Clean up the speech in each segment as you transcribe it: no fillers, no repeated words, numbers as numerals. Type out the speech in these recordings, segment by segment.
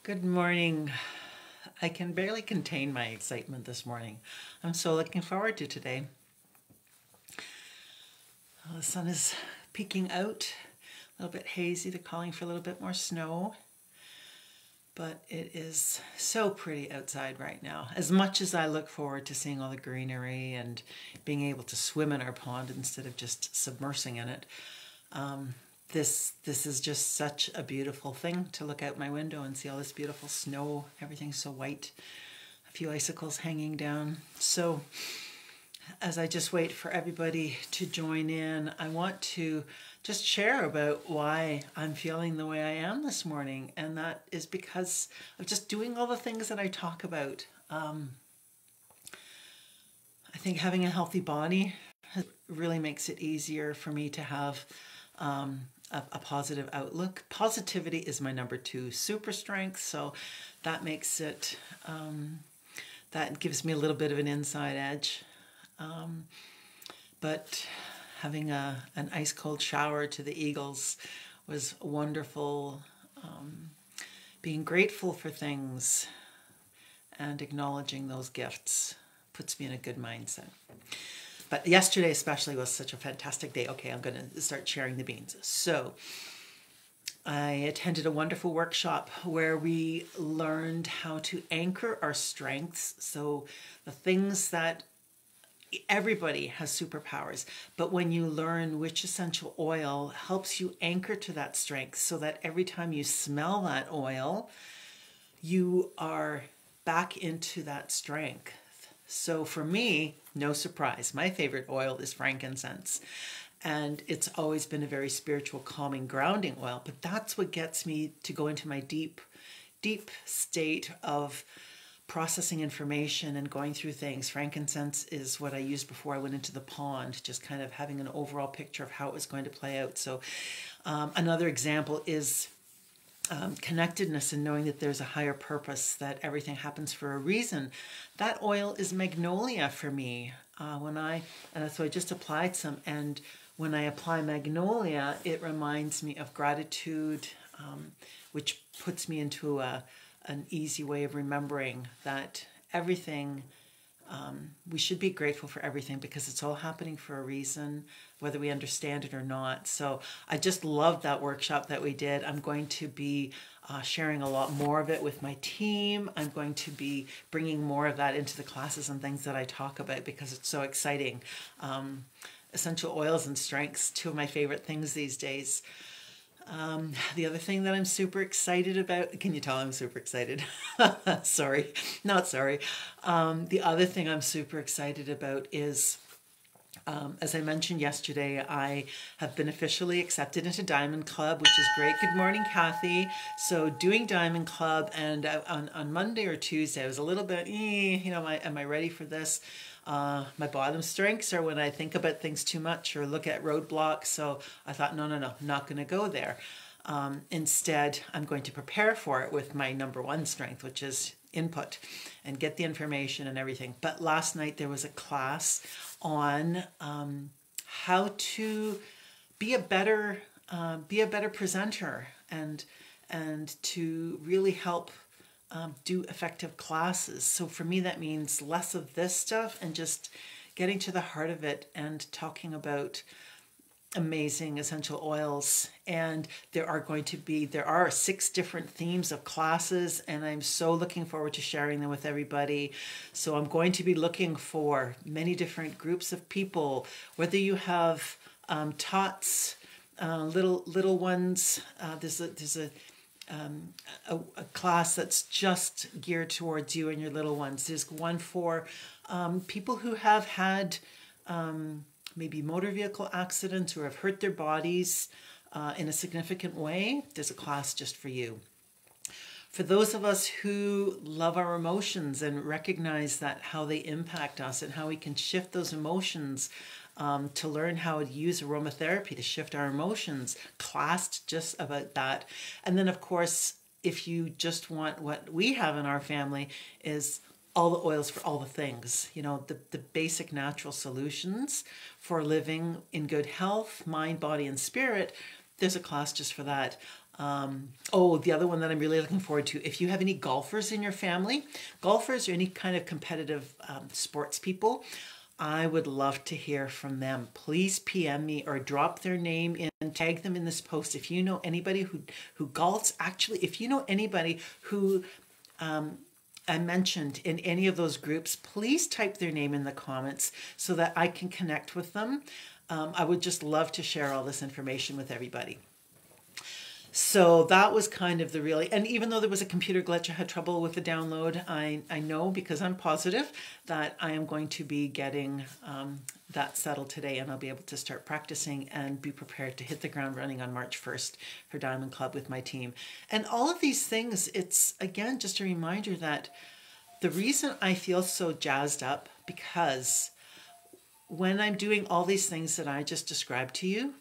Good morning. I can barely contain my excitement this morning. I'm so looking forward to today. The sun is peeking out, a little bit hazy. They're calling for a little bit more snow, but it is so pretty outside right now. As much as I look forward to seeing all the greenery and being able to swim in our pond instead of just submersing in it, this is just such a beautiful thing to look out my window and see all this beautiful snow. Everything's so white, a few icicles hanging down. So as I just wait for everybody to join in, I want to just share about why I'm feeling the way I am this morning. And that is because of just doing all the things that I talk about. I think having a healthy body really makes it easier for me to have a positive outlook. Positivity is my number 2 super strength, so that makes it, that gives me a little bit of an inside edge. But having an ice cold shower to the Eagles was wonderful. Being grateful for things and acknowledging those gifts puts me in a good mindset. But yesterday especially was such a fantastic day. Okay, I'm going to start sharing the beans. So I attended a wonderful workshop where we learned how to anchor our strengths. So the things that everybody has superpowers, but when you learn which essential oil helps you anchor to that strength so that every time you smell that oil, you are back into that strength. So for me, no surprise, my favorite oil is frankincense. And it's always been a very spiritual, calming, grounding oil. But that's what gets me to go into my deep, deep state of processing information and going through things. Frankincense is what I used before I went into the pond, just kind of having an overall picture of how it was going to play out. So another example is connectedness and knowing that there's a higher purpose, that everything happens for a reason. That oil is magnolia for me. So I just applied some, and when I apply magnolia, it reminds me of gratitude, which puts me into an easy way of remembering that everything, we should be grateful for everything because it's all happening for a reason, whether we understand it or not. So I just loved that workshop that we did. I'm going to be sharing a lot more of it with my team. I'm going to be bringing more of that into the classes and things that I talk about because it's so exciting. Essential oils and strengths, 2 of my favorite things these days. The other thing that I'm super excited about, can you tell I'm super excited? Sorry, not sorry. The other thing I'm super excited about is, as I mentioned yesterday, I have been officially accepted into Diamond Club, which is great. Good morning, Kathy. So doing Diamond Club, and on Monday or Tuesday, I was a little bit, am I ready for this? My bottom strengths are when I think about things too much or look at roadblocks. So I thought, no, not going to go there. Instead, I'm going to prepare for it with my number 1 strength, which is input and get the information and everything. But last night there was a class on how to be a better presenter and to really help do effective classes. So for me, that means less of this stuff and just getting to the heart of it and talking about amazing essential oils. And there are 6 different themes of classes, and I'm so looking forward to sharing them with everybody. So I'm going to be looking for many different groups of people, whether you have tots, little ones. There's a class that's just geared towards you and your little ones. There's one for people who have had maybe motor vehicle accidents or have hurt their bodies in a significant way. There's a class just for you. For those of us who love our emotions and recognize that how they impact us and how we can shift those emotions, to learn how to use aromatherapy to shift our emotions, class just about that. And then of course, if you just want what we have in our family is all the oils for all the things, the basic natural solutions for living in good health, mind, body, and spirit. There's a class just for that. Oh, the other one that I'm really looking forward to, if you have any golfers in your family, golfers or any kind of competitive sports people, I would love to hear from them. Please PM me or drop their name in, tag them in this post. If you know anybody who golfs, actually, if you know anybody who I mentioned in any of those groups, please type their name in the comments so that I can connect with them. I would just love to share all this information with everybody. So that was kind of the really, and even though there was a computer glitch, I had trouble with the download, I know because I'm positive that I am going to be getting that settled today, and I'll be able to start practicing and be prepared to hit the ground running on March 1st for Diamond Club with my team. And all of these things, it's again just a reminder that the reason I feel so jazzed up, because when I'm doing all these things that I just described to you,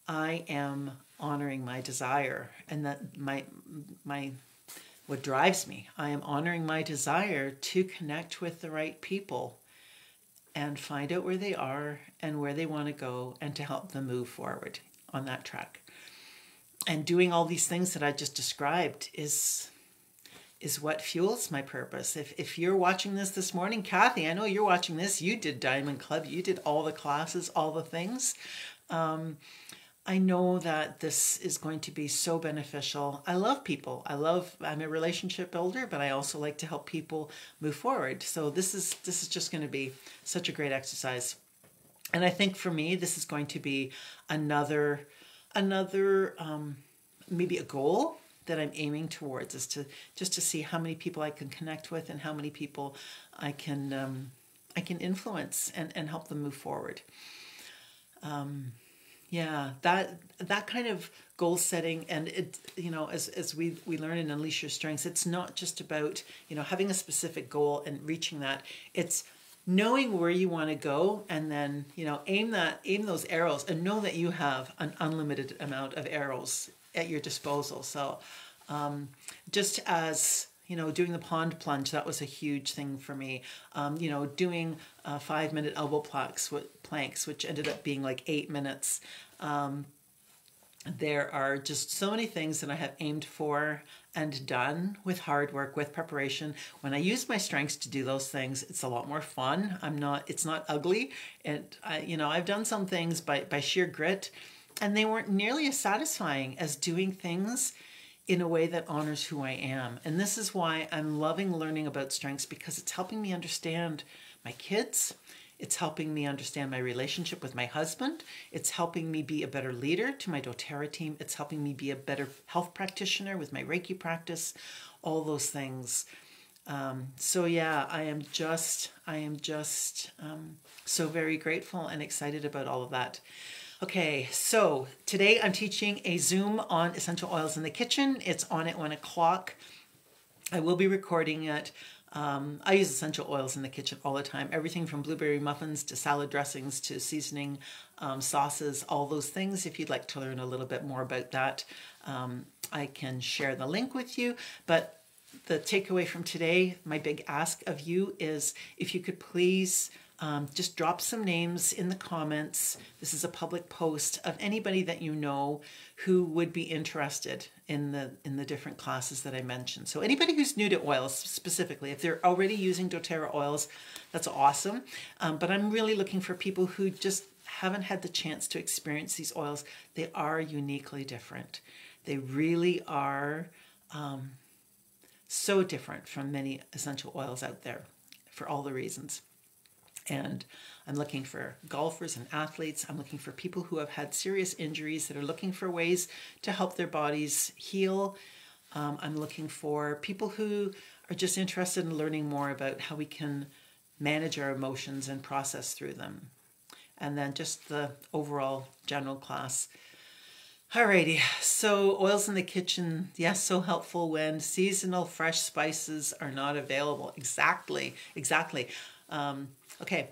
I am honoring my desire, and that my what drives me. I am honoring my desire to connect with the right people and find out where they are and where they want to go, and to help them move forward on that track. And doing all these things that I just described is what fuels my purpose. If you're watching this morning, Kathy, I know you're watching this, you did Diamond Club, you did all the classes, all the things. I know that this is going to be so beneficial. I love people. I'm a relationship builder, but I also like to help people move forward. So this is just going to be such a great exercise. And I think for me, this is going to be another maybe a goal that I'm aiming towards, is to just to see how many people I can connect with and how many people I can influence and help them move forward. Yeah, that kind of goal setting, and it, as we learn in Unleash Your Strengths, it's not just about, having a specific goal and reaching that. It's knowing where you want to go, and then, aim those arrows, and know that you have an unlimited amount of arrows at your disposal. So, just as doing the pond plunge, that was a huge thing for me. Doing 5-minute elbow planks, which ended up being like 8 minutes. There are just so many things that I have aimed for and done with hard work, with preparation. When I use my strengths to do those things, it's a lot more fun. It's not ugly. And I've done some things by sheer grit, and they weren't nearly as satisfying as doing things in a way that honors who I am. And this is why I'm loving learning about strengths, because it's helping me understand my kids. It's helping me understand my relationship with my husband. It's helping me be a better leader to my doTERRA team. It's helping me be a better health practitioner with my Reiki practice, all those things. So yeah, I am just so very grateful and excited about all of that. Okay, so today I'm teaching a Zoom on essential oils in the kitchen. It's on at 1 o'clock. I will be recording it. I use essential oils in the kitchen all the time. Everything from blueberry muffins to salad dressings to seasoning sauces, all those things. If you'd like to learn a little bit more about that, I can share the link with you. But the takeaway from today, my big ask of you is if you could please just drop some names in the comments. This is a public post of anybody that you know who would be interested in the different classes that I mentioned. So anybody who's new to oils specifically, if they're already using doTERRA oils, that's awesome. But I'm really looking for people who just haven't had the chance to experience these oils. They are uniquely different. They really are so different from many essential oils out there for all the reasons. And I'm looking for golfers and athletes. I'm looking for people who have had serious injuries that are looking for ways to help their bodies heal. I'm looking for people who are just interested in learning more about how we can manage our emotions and process through them. And then just the overall general class. Alrighty, so oils in the kitchen, yes, so helpful when seasonal fresh spices are not available. Exactly. Okay,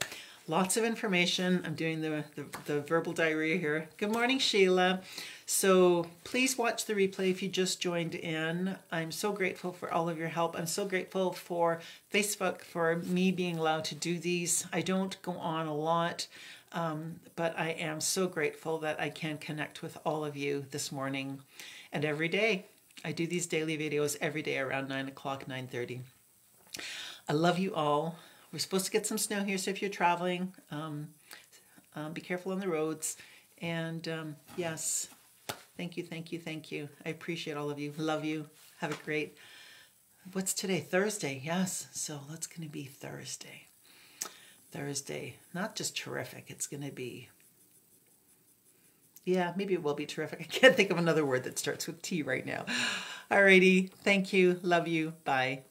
lots of information. I'm doing the verbal diarrhea here. Good morning, Sheila. So please watch the replay if you just joined in. I'm so grateful for all of your help. I'm so grateful for Facebook, for me being allowed to do these. I don't go on a lot, but I am so grateful that I can connect with all of you this morning. And every day. I do these daily videos every day around 9 o'clock, 9:30. I love you all. We're supposed to get some snow here, so if you're traveling, be careful on the roads. And yes, thank you, thank you, thank you. I appreciate all of you. Love you. Have a great, what's today? Thursday. Yes. So that's going to be Thursday. Thursday. Not just terrific. It's going to be, yeah, maybe it will be terrific. I can't think of another word that starts with T right now. Alrighty. Thank you. Love you. Bye.